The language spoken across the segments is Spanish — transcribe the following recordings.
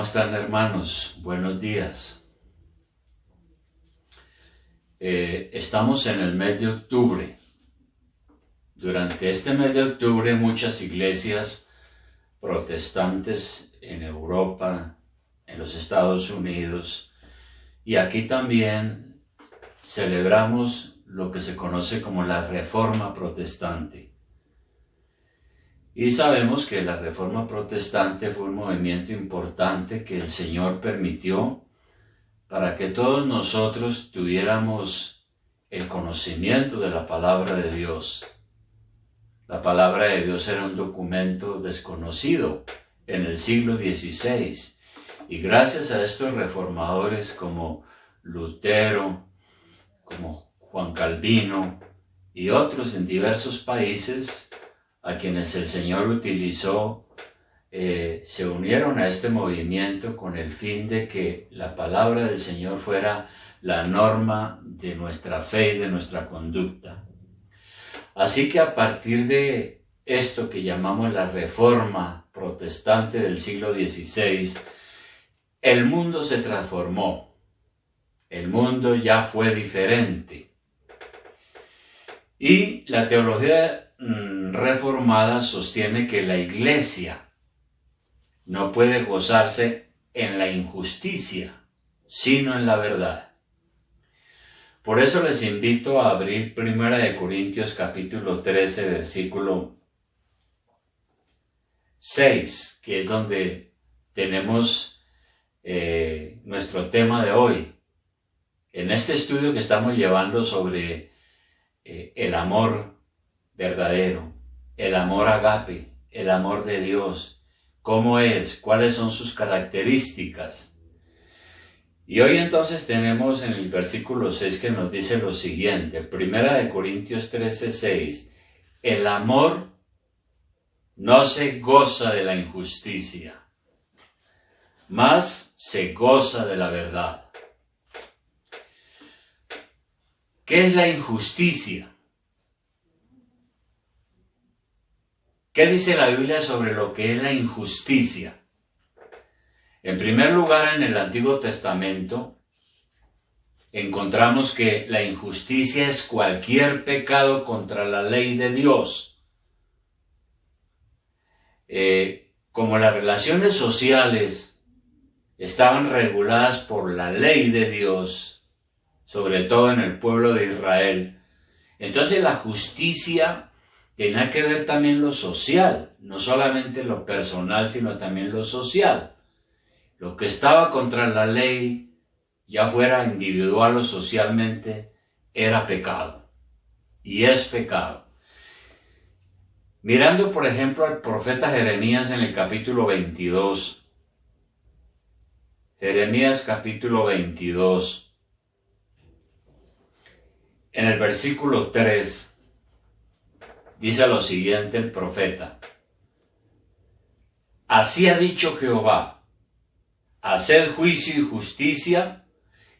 están, hermanos? Buenos días. Estamos en el mes de octubre. Durante este mes de octubre muchas iglesias protestantes en Europa, en los Estados Unidos y aquí también celebramos lo que se conoce como la Reforma Protestante. Y sabemos que la Reforma Protestante fue un movimiento importante que el Señor permitió para que todos nosotros tuviéramos el conocimiento de la palabra de Dios. La palabra de Dios era un documento desconocido en el siglo XVI. Y gracias a estos reformadores como Lutero, como Juan Calvino y otros en diversos países, a quienes el Señor utilizó, se unieron a este movimiento con el fin de que la palabra del Señor fuera la norma de nuestra fe y de nuestra conducta. Así que a partir de esto que llamamos la Reforma Protestante del siglo XVI, el mundo se transformó. El mundo ya fue diferente. Y la teología reformada sostiene que la Iglesia no puede gozarse en la injusticia, sino en la verdad. Por eso les invito a abrir 1 Corintios capítulo 13, versículo 6, que es donde tenemos nuestro tema de hoy. En este estudio que estamos llevando sobre el amor verdadero, el amor agape, el amor de Dios, cómo es, cuáles son sus características. Y hoy entonces tenemos en el versículo 6 que nos dice lo siguiente, 1 Corintios 13, 6, el amor no se goza de la injusticia, mas se goza de la verdad. ¿Qué es la injusticia? ¿Qué dice la Biblia sobre lo que es la injusticia? En primer lugar, en el Antiguo Testamento, encontramos que la injusticia es cualquier pecado contra la ley de Dios. Como las relaciones sociales estaban reguladas por la ley de Dios, sobre todo en el pueblo de Israel, entonces la justicia tenía que ver también lo social, no solamente lo personal, sino también lo social. Lo que estaba contra la ley, ya fuera individual o socialmente, era pecado. Y es pecado. Mirando, por ejemplo, al profeta Jeremías en el capítulo 22. Jeremías capítulo 22. En el versículo 3. Dice lo siguiente el profeta. Así ha dicho Jehová, haced juicio y justicia,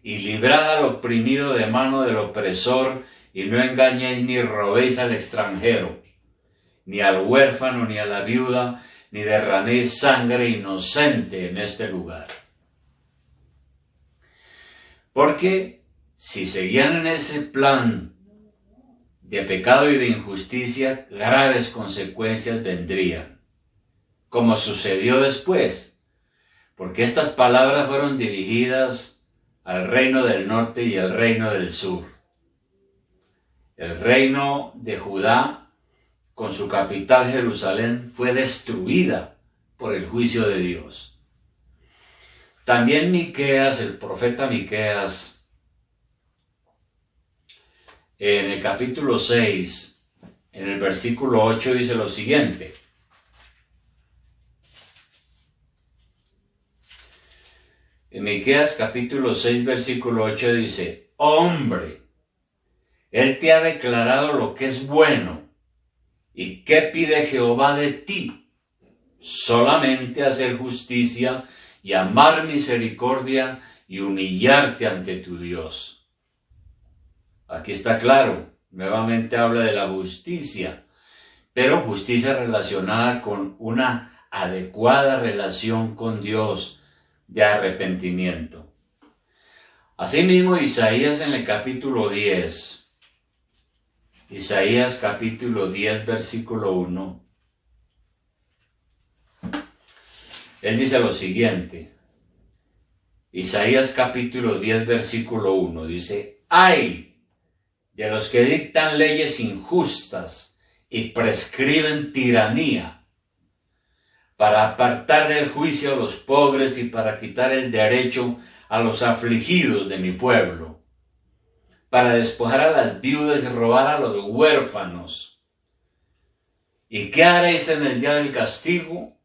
y librad al oprimido de mano del opresor, y no engañéis ni robéis al extranjero, ni al huérfano, ni a la viuda, ni derraméis sangre inocente en este lugar. Porque si seguían en ese plan de pecado y de injusticia, graves consecuencias vendrían, como sucedió después, porque estas palabras fueron dirigidas al reino del norte y al reino del sur. El reino de Judá, con su capital Jerusalén, fue destruida por el juicio de Dios. También Miqueas, el profeta Miqueas, en el capítulo 6, en el versículo 8, dice lo siguiente. En Miqueas capítulo 6, versículo 8 dice, hombre, Él te ha declarado lo que es bueno. ¿Y qué pide Jehová de ti? Solamente hacer justicia y amar misericordia y humillarte ante tu Dios. Aquí está claro, nuevamente habla de la justicia, pero justicia relacionada con una adecuada relación con Dios, de arrepentimiento. Asimismo, Isaías en el capítulo 10, Isaías capítulo 10, versículo 1, él dice lo siguiente. Isaías capítulo 10, versículo 1, dice: ¡ay de los que dictan leyes injustas y prescriben tiranía, para apartar del juicio a los pobres y para quitar el derecho a los afligidos de mi pueblo, para despojar a las viudas y robar a los huérfanos? ¿Y qué haréis en el día del castigo?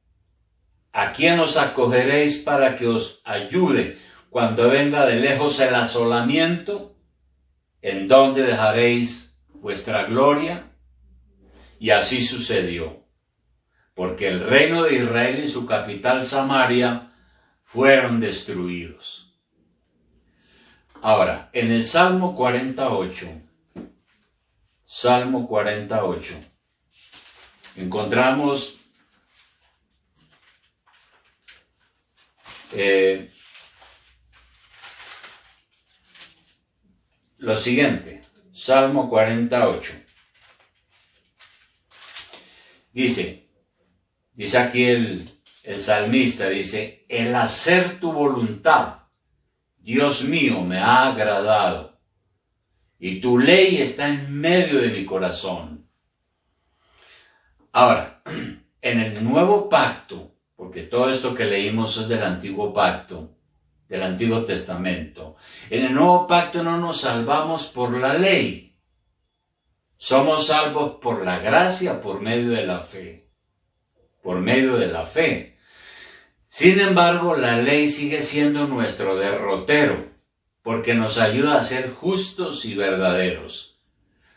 ¿A quién os acogeréis para que os ayude cuando venga de lejos el asolamiento? ¿En dónde dejaréis vuestra gloria? Y así sucedió, porque el reino de Israel y su capital Samaria fueron destruidos. Ahora, en el Salmo 48, encontramos lo siguiente. Salmo 48. Dice aquí el salmista, dice: el hacer tu voluntad, Dios mío, me ha agradado, y tu ley está en medio de mi corazón. Ahora, en el nuevo pacto, porque todo esto que leímos es del antiguo pacto, del Antiguo Testamento, en el nuevo pacto no nos salvamos por la ley, somos salvos por la gracia, por medio de la fe, Sin embargo, la ley sigue siendo nuestro derrotero, porque nos ayuda a ser justos y verdaderos,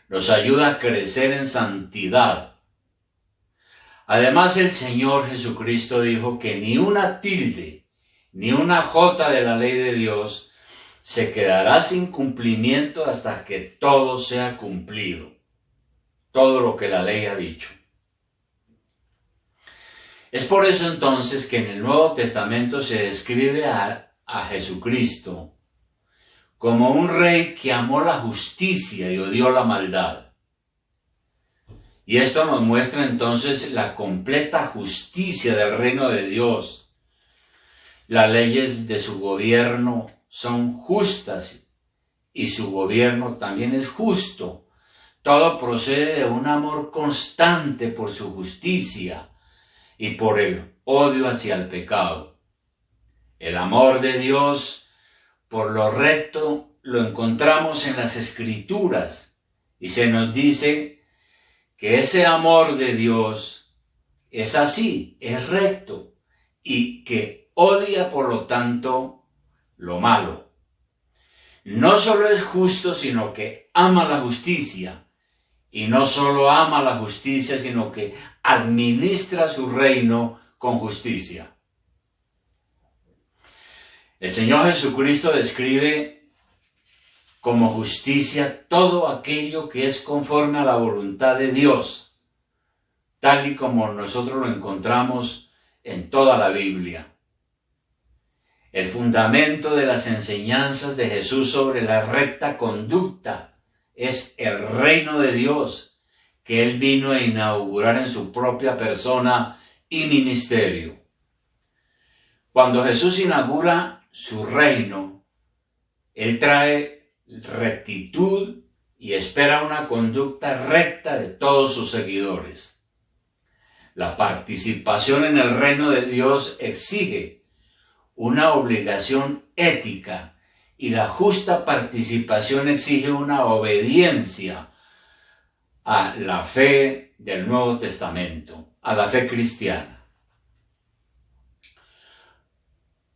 nos ayuda a crecer en santidad. Además, el Señor Jesucristo dijo que ni una tilde, ni una jota de la ley de Dios se quedará sin cumplimiento hasta que todo sea cumplido, todo lo que la ley ha dicho. Es por eso entonces que en el Nuevo Testamento se describe a Jesucristo como un rey que amó la justicia y odió la maldad. Y esto nos muestra entonces la completa justicia del reino de Dios. Las leyes de su gobierno son justas y su gobierno también es justo. Todo procede de un amor constante por su justicia y por el odio hacia el pecado. El amor de Dios por lo recto lo encontramos en las Escrituras y se nos dice que ese amor de Dios es así, es recto y que odia por lo tanto lo malo. No solo es justo, sino que ama la justicia. Y no solo ama la justicia, sino que administra su reino con justicia. El Señor Jesucristo describe como justicia todo aquello que es conforme a la voluntad de Dios, tal y como nosotros lo encontramos en toda la Biblia. El fundamento de las enseñanzas de Jesús sobre la recta conducta es el reino de Dios, que Él vino a inaugurar en su propia persona y ministerio. Cuando Jesús inaugura su reino, Él trae rectitud y espera una conducta recta de todos sus seguidores. La participación en el reino de Dios exige una obligación ética y la justa participación exige una obediencia a la fe del Nuevo Testamento, a la fe cristiana.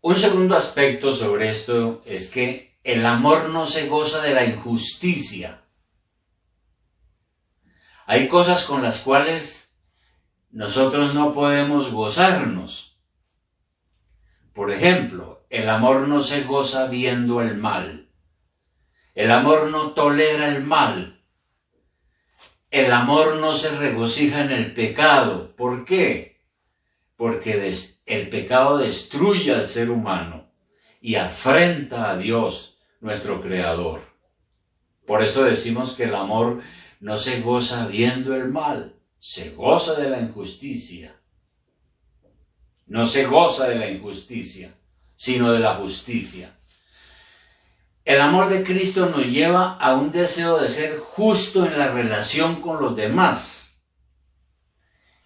Un segundo aspecto sobre esto es que el amor no se goza de la injusticia. Hay cosas con las cuales nosotros no podemos gozarnos. Por ejemplo, el amor no se goza viendo el mal. El amor no tolera el mal. El amor no se regocija en el pecado. ¿Por qué? porque el pecado destruye al ser humano y afrenta a Dios, nuestro Creador. Por eso decimos que el amor no se goza viendo el mal, se goza de la injusticia. No se goza de la injusticia, sino de la justicia. El amor de Cristo nos lleva a un deseo de ser justo en la relación con los demás.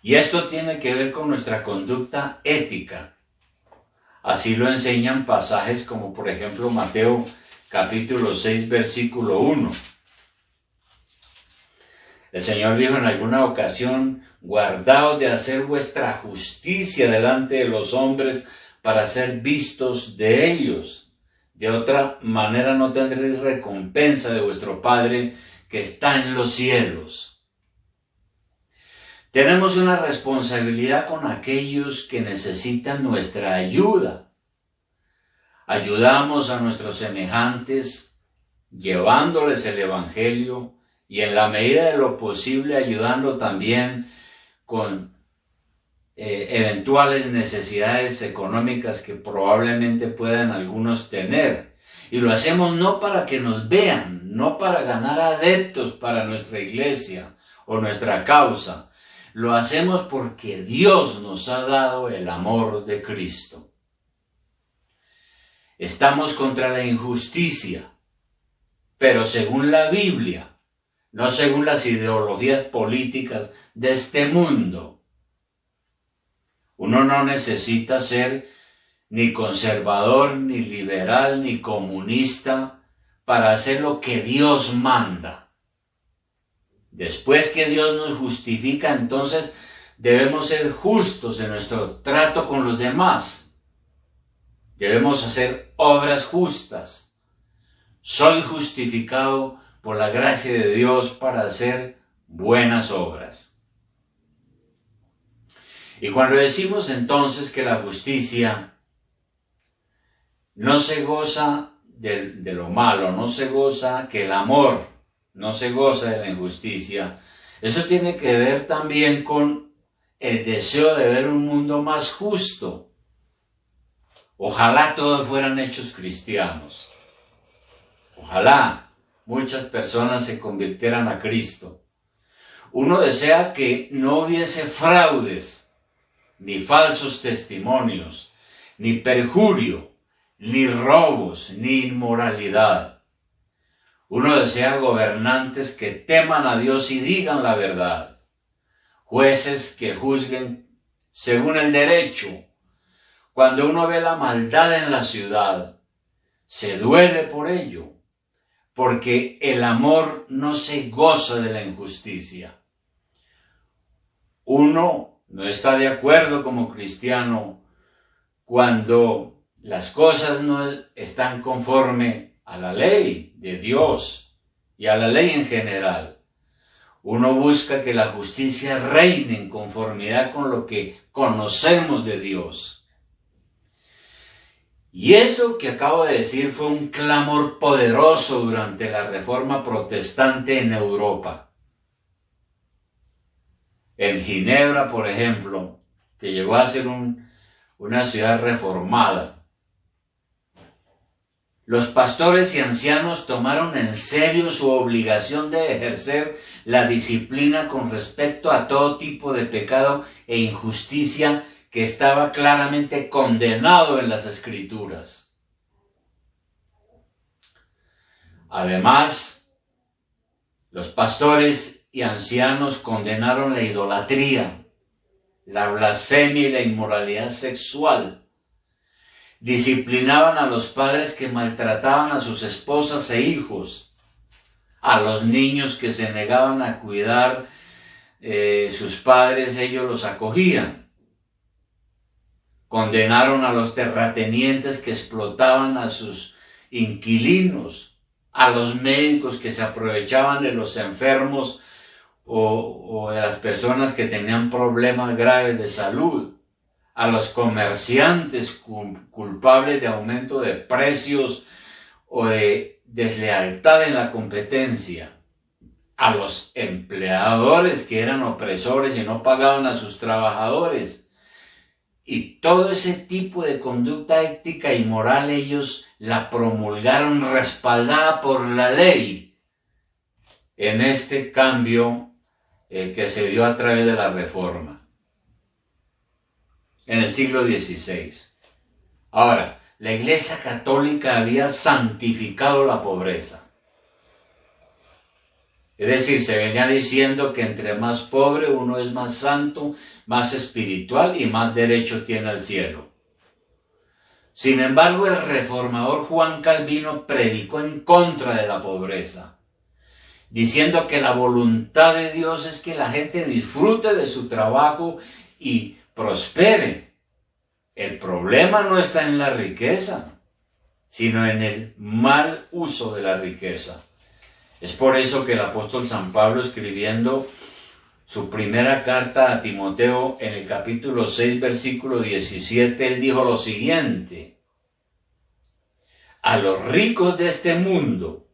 Y esto tiene que ver con nuestra conducta ética. Así lo enseñan pasajes como por ejemplo Mateo capítulo 6 versículo 1. El Señor dijo en alguna ocasión: guardaos de hacer vuestra justicia delante de los hombres para ser vistos de ellos. De otra manera no tendréis recompensa de vuestro Padre que está en los cielos. Tenemos una responsabilidad con aquellos que necesitan nuestra ayuda. Ayudamos a nuestros semejantes llevándoles el Evangelio y en la medida de lo posible ayudando también con eventuales necesidades económicas que probablemente puedan algunos tener. Y lo hacemos no para que nos vean, no para ganar adeptos para nuestra iglesia o nuestra causa. Lo hacemos porque Dios nos ha dado el amor de Cristo. Estamos contra la injusticia, pero según la Biblia, no según las ideologías políticas de este mundo. Uno no necesita ser ni conservador, ni liberal, ni comunista para hacer lo que Dios manda. Después que Dios nos justifica, entonces debemos ser justos en nuestro trato con los demás. Debemos hacer obras justas. Soy justificado por la gracia de Dios para hacer buenas obras. Y cuando decimos entonces que la justicia no se goza de lo malo, no se goza, que el amor no se goza de la injusticia, eso tiene que ver también con el deseo de ver un mundo más justo. Ojalá todos fueran hechos cristianos. Ojalá muchas personas se convirtieran a Cristo. Uno desea que no hubiese fraudes, ni falsos testimonios, ni perjurio, ni robos, ni inmoralidad. Uno desea gobernantes que teman a Dios y digan la verdad, jueces que juzguen según el derecho. Cuando uno ve la maldad en la ciudad, se duele por ello, porque el amor no se goza de la injusticia. Uno no está de acuerdo como cristiano cuando las cosas no están conforme a la ley de Dios y a la ley en general. Uno busca que la justicia reine en conformidad con lo que conocemos de Dios. Y eso que acabo de decir fue un clamor poderoso durante la Reforma Protestante en Europa. En Ginebra, por ejemplo, que llegó a ser una ciudad reformada, los pastores y ancianos tomaron en serio su obligación de ejercer la disciplina con respecto a todo tipo de pecado e injusticia que estaba claramente condenado en las Escrituras. Además, los pastores y ancianos condenaron la idolatría, la blasfemia y la inmoralidad sexual. Disciplinaban a los padres que maltrataban a sus esposas e hijos, a los niños que se negaban a cuidar sus padres, ellos los acogían. Condenaron a los terratenientes que explotaban a sus inquilinos, a los médicos que se aprovechaban de los enfermos o de las personas que tenían problemas graves de salud, a los comerciantes culpables de aumento de precios o de deslealtad en la competencia, a los empleadores que eran opresores y no pagaban a sus trabajadores, Y todo ese tipo de conducta ética y moral ellos la promulgaron respaldada por la ley en este cambio que se dio a través de la Reforma en el siglo XVI. Ahora, la Iglesia Católica había santificado la pobreza. Es decir, se venía diciendo que entre más pobre uno es más santo, más espiritual y más derecho tiene al cielo. Sin embargo, el reformador Juan Calvino predicó en contra de la pobreza, diciendo que la voluntad de Dios es que la gente disfrute de su trabajo y prospere. El problema no está en la riqueza, sino en el mal uso de la riqueza. Es por eso que el apóstol San Pablo, escribiendo su primera carta a Timoteo en el capítulo 6, versículo 17, él dijo lo siguiente: a los ricos de este mundo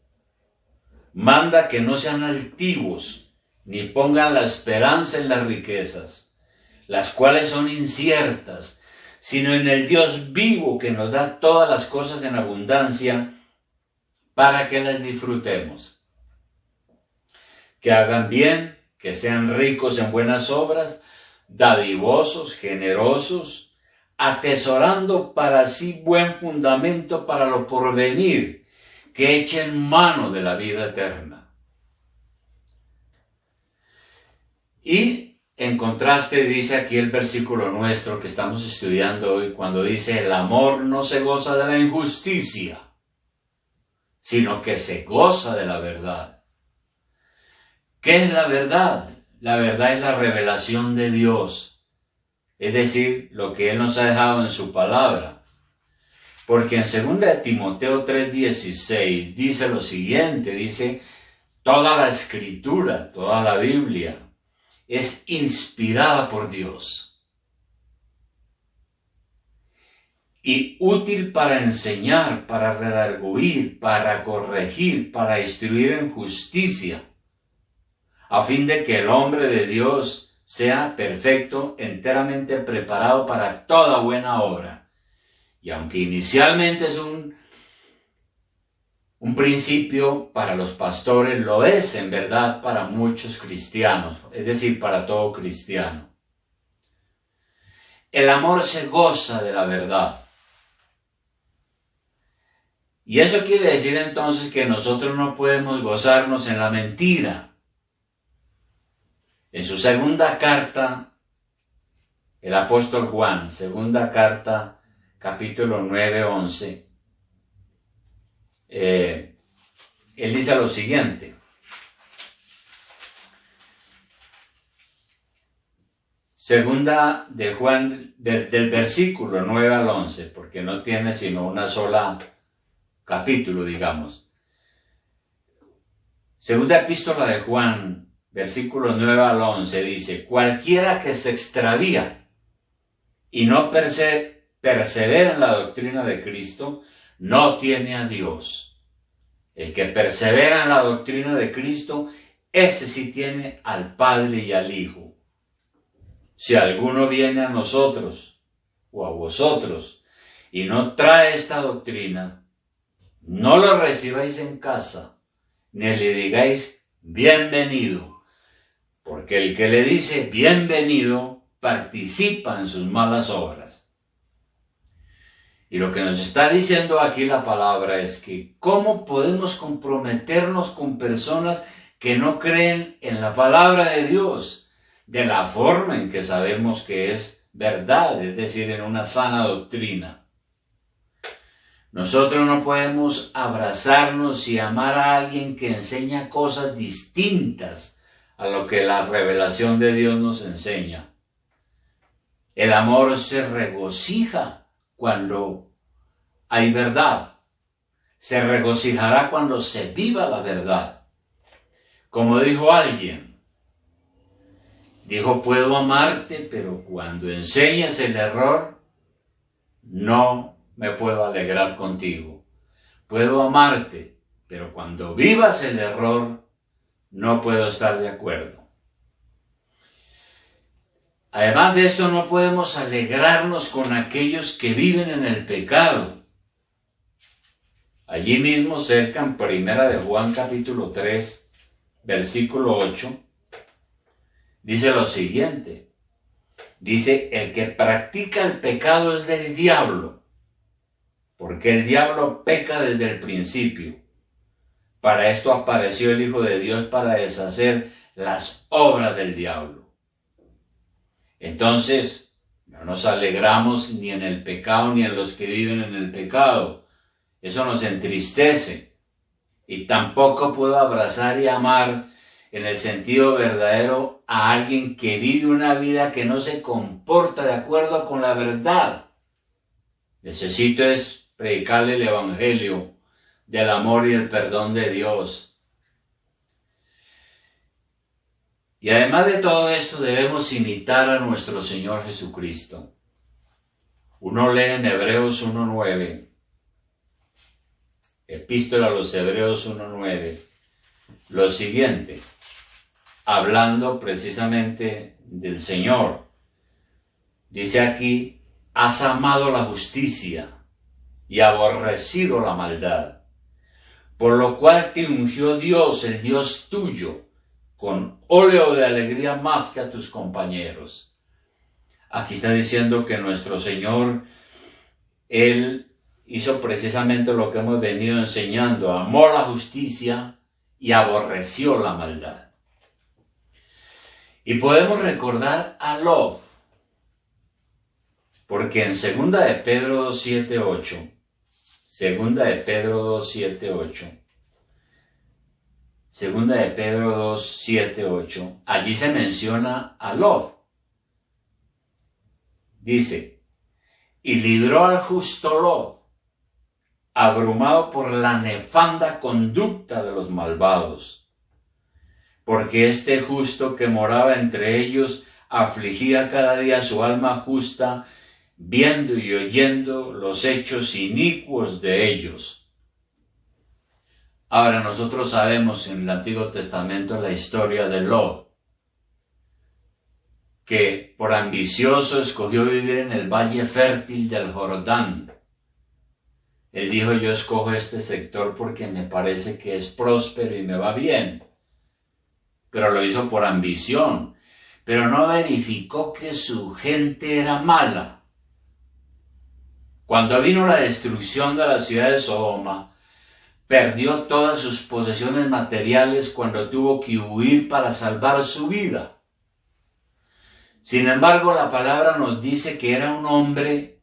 manda que no sean altivos, ni pongan la esperanza en las riquezas, las cuales son inciertas, sino en el Dios vivo que nos da todas las cosas en abundancia para que las disfrutemos. Que hagan bien, que sean ricos en buenas obras, dadivosos, generosos, atesorando para sí buen fundamento para lo porvenir, que echen mano de la vida eterna. Y en contraste dice aquí el versículo nuestro que estamos estudiando hoy, cuando dice: el amor no se goza de la injusticia, sino que se goza de la verdad. ¿Qué es la verdad? La verdad es la revelación de Dios, es decir, lo que Él nos ha dejado en su palabra. Porque en 2 Timoteo 3:16 dice lo siguiente, dice: toda la escritura, toda la Biblia, es inspirada por Dios y útil para enseñar, para redarguir, para corregir, para instruir en justicia, a fin de que el hombre de Dios sea perfecto, enteramente preparado para toda buena obra. Y aunque inicialmente es un principio para los pastores, lo es en verdad para muchos cristianos, es decir, para todo cristiano. El amor se goza de la verdad. Y eso quiere decir entonces que nosotros no podemos gozarnos en la mentira. En su segunda carta, el apóstol Juan, segunda carta, capítulo 9, 11, él dice lo siguiente: segunda de Juan, del versículo 9 al 11, porque no tiene sino una sola capítulo, digamos. Segunda epístola de Juan, versículo 9 al 11, dice: cualquiera que se extravía y no persevera en la doctrina de Cristo, no tiene a Dios. El que persevera en la doctrina de Cristo, ese sí tiene al Padre y al Hijo. Si alguno viene a nosotros o a vosotros y no trae esta doctrina, no lo recibáis en casa, ni le digáis bienvenido, porque el que le dice bienvenido participa en sus malas obras. Y lo que nos está diciendo aquí la palabra es que ¿cómo podemos comprometernos con personas que no creen en la palabra de Dios de la forma en que sabemos que es verdad, es decir, en una sana doctrina? Nosotros no podemos abrazarnos y amar a alguien que enseña cosas distintas a lo que la revelación de Dios nos enseña. El amor se regocija cuando hay verdad. Se regocijará cuando se viva la verdad. Como dijo alguien, dijo: puedo amarte, pero cuando enseñes el error, no me puedo alegrar contigo. Puedo amarte, pero cuando vivas el error, no puedo estar de acuerdo. Además de esto, no podemos alegrarnos con aquellos que viven en el pecado. Allí mismo, cerca en Primera de Juan capítulo 3, versículo 8, dice lo siguiente. Dice, el que practica el pecado es del diablo, porque el diablo peca desde el principio. Para esto apareció el Hijo de Dios, para deshacer las obras del diablo. Entonces, no nos alegramos ni en el pecado ni en los que viven en el pecado. Eso nos entristece. Y tampoco puedo abrazar y amar en el sentido verdadero a alguien que vive una vida que no se comporta de acuerdo con la verdad. Necesito es predicarle el evangelio del amor y el perdón de Dios. Y además de todo esto debemos imitar a nuestro Señor Jesucristo. Uno lee en Hebreos 1:9, Epístola a los Hebreos 1:9, lo siguiente, hablando precisamente del Señor. Dice aquí, has amado la justicia y aborrecido la maldad, por lo cual te ungió Dios, el Dios tuyo, con óleo de alegría más que a tus compañeros. Aquí está diciendo que nuestro Señor, Él hizo precisamente lo que hemos venido enseñando, amó la justicia y aborreció la maldad. Y podemos recordar a Lot, porque en 2 de Pedro 2:7-8, 2 de Pedro 2:7-8, Segunda de Pedro 2:7-8, allí se menciona a Lot. Dice, y libró al justo Lot, abrumado por la nefanda conducta de los malvados, porque este justo que moraba entre ellos afligía cada día su alma justa, viendo y oyendo los hechos inicuos de ellos. Ahora nosotros sabemos en el Antiguo Testamento la historia de Lot, que por ambicioso escogió vivir en el valle fértil del Jordán. Él dijo, yo escojo este sector porque me parece que es próspero y me va bien. Pero lo hizo por ambición, pero no verificó que su gente era mala. Cuando vino la destrucción de la ciudad de Sodoma, perdió todas sus posesiones materiales cuando tuvo que huir para salvar su vida. Sin embargo, la palabra nos dice que era un hombre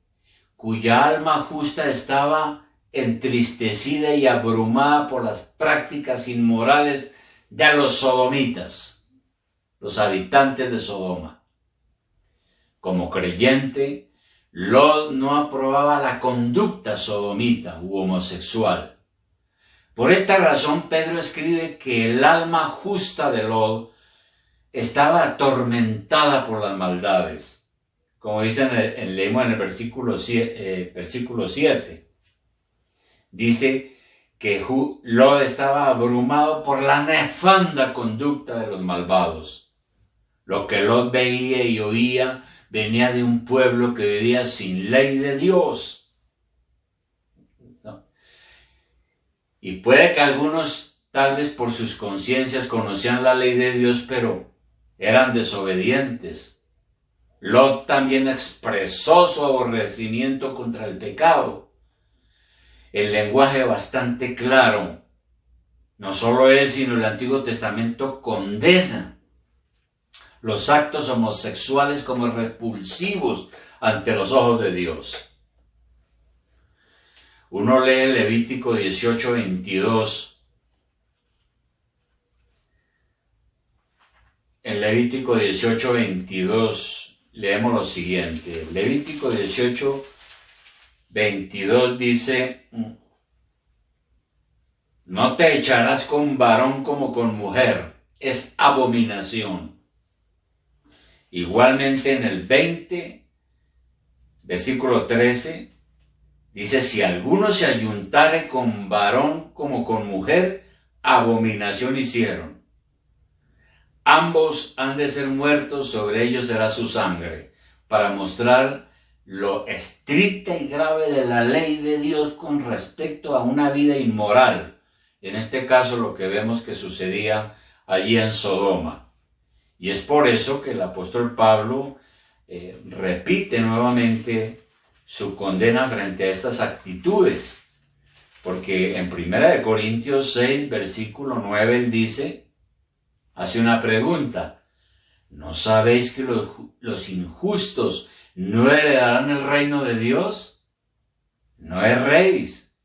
cuya alma justa estaba entristecida y abrumada por las prácticas inmorales de los sodomitas, los habitantes de Sodoma. Como creyente, Lot no aprobaba la conducta sodomita u homosexual. Por esta razón, Pedro escribe que el alma justa de Lot estaba atormentada por las maldades. Como dice leemos en el versículo 7. Dice que Lot estaba abrumado por la nefanda conducta de los malvados. Lo que Lot veía y oía venía de un pueblo que vivía sin ley de Dios. Y puede que algunos, tal vez por sus conciencias, conocían la ley de Dios, pero eran desobedientes. Lot también expresó su aborrecimiento contra el pecado. El lenguaje bastante claro. No solo él, sino el Antiguo Testamento condena los actos homosexuales como repulsivos ante los ojos de Dios. Uno lee Levítico 18:22. En Levítico 18:22 leemos lo siguiente. Levítico 18:22 dice, no te echarás con varón como con mujer, es abominación. Igualmente en el 20, versículo 13, dice, si alguno se ayuntare con varón como con mujer, abominación hicieron. Ambos han de ser muertos, sobre ellos será su sangre, para mostrar lo estricta y grave de la ley de Dios con respecto a una vida inmoral. En este caso lo que vemos que sucedía allí en Sodoma. Y es por eso que el apóstol Pablo repite nuevamente su condena frente a estas actitudes. Porque en 1 Corintios 6, versículo 9, él dice, hace una pregunta: ¿no sabéis que los injustos no heredarán el reino de Dios? No erréis,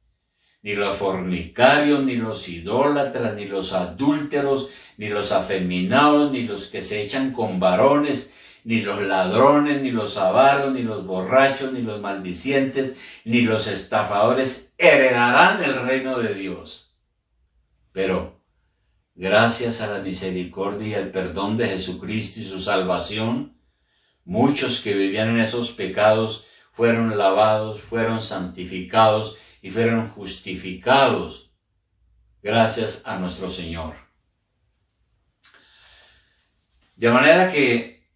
ni los fornicarios, ni los idólatras, ni los adúlteros, ni los afeminados, ni los que se echan con varones, ni los ladrones, ni los avaros, ni los borrachos, ni los maldicientes, ni los estafadores heredarán el reino de Dios. Pero, gracias a la misericordia y al perdón de Jesucristo y su salvación, muchos que vivían en esos pecados fueron lavados, fueron santificados y fueron justificados gracias a nuestro Señor. De manera que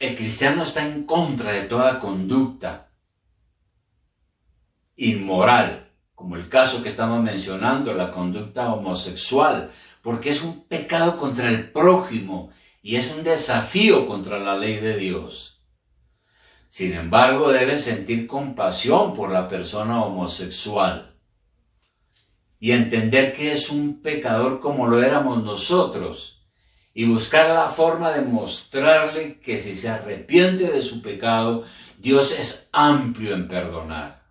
el cristiano está en contra de toda conducta inmoral, como el caso que estamos mencionando, la conducta homosexual, porque es un pecado contra el prójimo y es un desafío contra la ley de Dios. Sin embargo, debe sentir compasión por la persona homosexual y entender que es un pecador como lo éramos nosotros, y buscar la forma de mostrarle que si se arrepiente de su pecado, Dios es amplio en perdonar.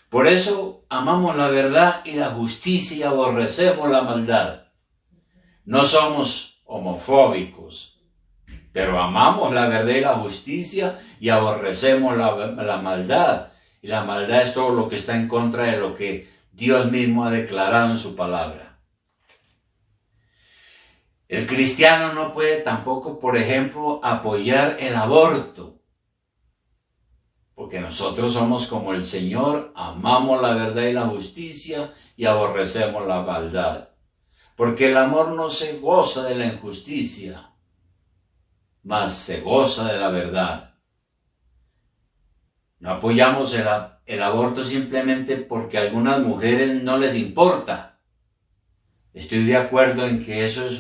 Por eso amamos la verdad y la justicia y aborrecemos la maldad. No somos homofóbicos, pero amamos la verdad y la justicia y aborrecemos la maldad. Y la maldad es todo lo que está en contra de lo que Dios mismo ha declarado en su palabra. El cristiano no puede tampoco, por ejemplo, apoyar el aborto, porque nosotros somos como el Señor, amamos la verdad y la justicia y aborrecemos la maldad, porque el amor no se goza de la injusticia, mas se goza de la verdad. No apoyamos el aborto simplemente porque a algunas mujeres no les importa. Estoy de acuerdo en que eso es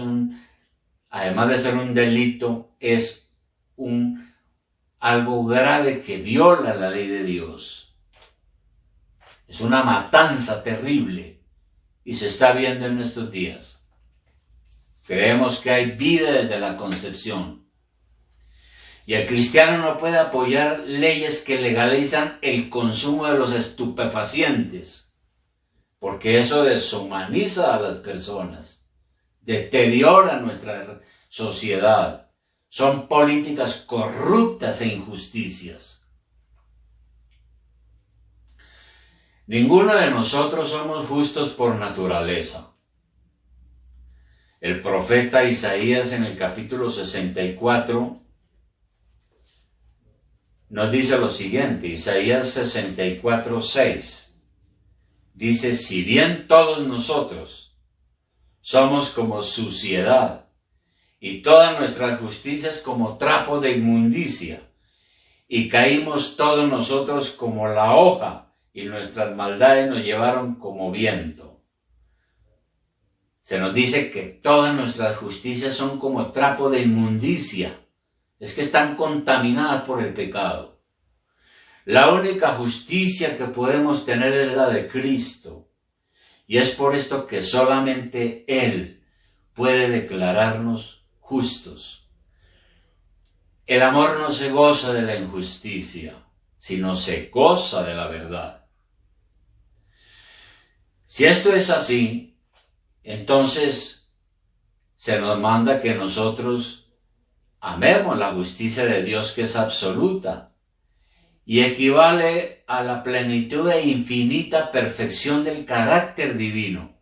además de ser un delito, es algo grave que viola la ley de Dios. Es una matanza terrible y se está viendo en estos días. Creemos que hay vida desde la concepción. Y el cristiano no puede apoyar leyes que legalizan el consumo de los estupefacientes, porque eso deshumaniza a las personas, deteriora nuestra sociedad. Son políticas corruptas e injusticias. Ninguno de nosotros somos justos por naturaleza. El profeta Isaías en el capítulo 64 nos dice lo siguiente, Isaías 64:6. Dice, si bien todos nosotros somos como suciedad, y toda nuestra justicia es como trapo de inmundicia, y caímos todos nosotros como la hoja, y nuestras maldades nos llevaron como viento. Se nos dice que todas nuestras justicias son como trapo de inmundicia, es que están contaminadas por el pecado. La única justicia que podemos tener es la de Cristo. Y es por esto que solamente Él puede declararnos justos. El amor no se goza de la injusticia, sino se goza de la verdad. Si esto es así, entonces se nos manda que nosotros amemos la justicia de Dios, que es absoluta y equivale a la plenitud e infinita perfección del carácter divino.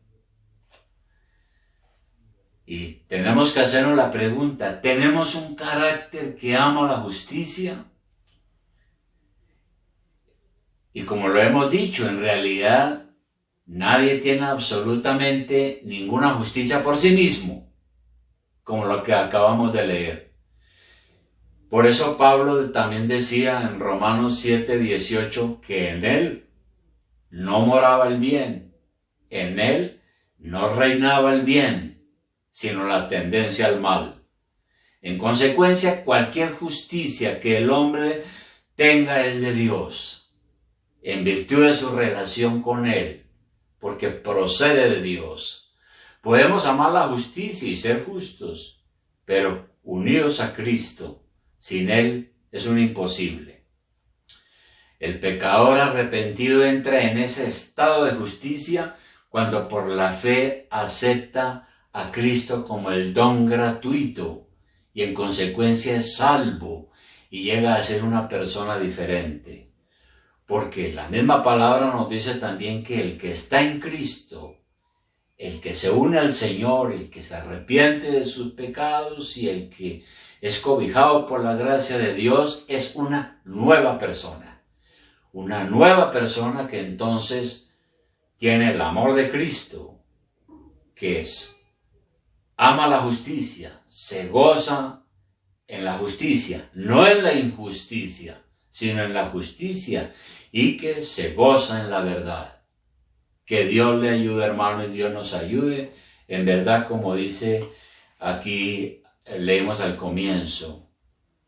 Y tenemos que hacernos la pregunta, ¿tenemos un carácter que ama la justicia? Y como lo hemos dicho, en realidad nadie tiene absolutamente ninguna justicia por sí mismo. como lo que acabamos de leer. Por eso Pablo también decía en Romanos 7:18 que en él no moraba el bien, en él no reinaba el bien, sino la tendencia al mal. En consecuencia, cualquier justicia que el hombre tenga es de Dios, en virtud de su relación con Él, porque procede de Dios. Podemos amar la justicia y ser justos, pero unidos a Cristo, sin Él es un imposible. El pecador arrepentido entra en ese estado de justicia cuando por la fe acepta a Cristo como el don gratuito y en consecuencia es salvo y llega a ser una persona diferente. Porque la misma palabra nos dice también que el que está en Cristo, el que se une al Señor, el que se arrepiente de sus pecados y el que es cobijado por la gracia de Dios, es una nueva persona. Una nueva persona que entonces tiene el amor de Cristo, que ama la justicia, se goza en la justicia, no en la injusticia, sino en la justicia, y que se goza en la verdad. Que Dios le ayude, hermano, y Dios nos ayude. En verdad, como dice aquí, leemos al comienzo,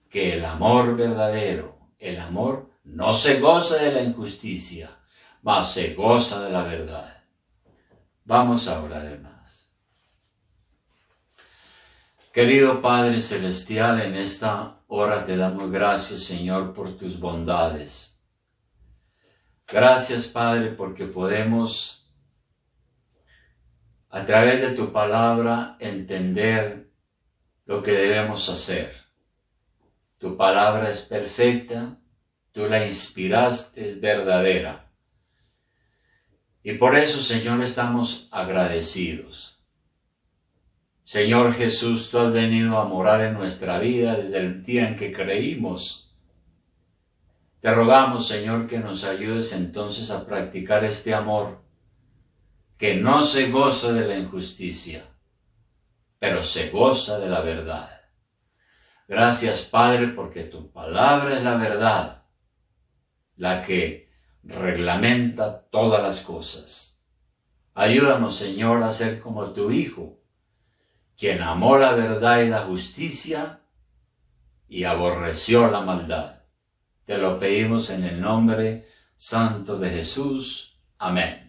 que el amor verdadero, el amor no se goza de la injusticia, mas se goza de la verdad. Vamos a orar, hermanos. Querido Padre Celestial, en esta hora te damos gracias, Señor, por tus bondades. Gracias, Padre, porque podemos, a través de tu palabra, entender lo que debemos hacer. Tu palabra es perfecta, tú la inspiraste, es verdadera. Y por eso, Señor, estamos agradecidos. Señor Jesús, tú has venido a morar en nuestra vida desde el día en que creímos. Te rogamos, Señor, que nos ayudes entonces a practicar este amor, que no se goza de la injusticia, pero se goza de la verdad. Gracias, Padre, porque tu palabra es la verdad, la que reglamenta todas las cosas. Ayúdanos, Señor, a ser como tu Hijo, quien amó la verdad y la justicia y aborreció la maldad. Te lo pedimos en el nombre santo de Jesús. Amén.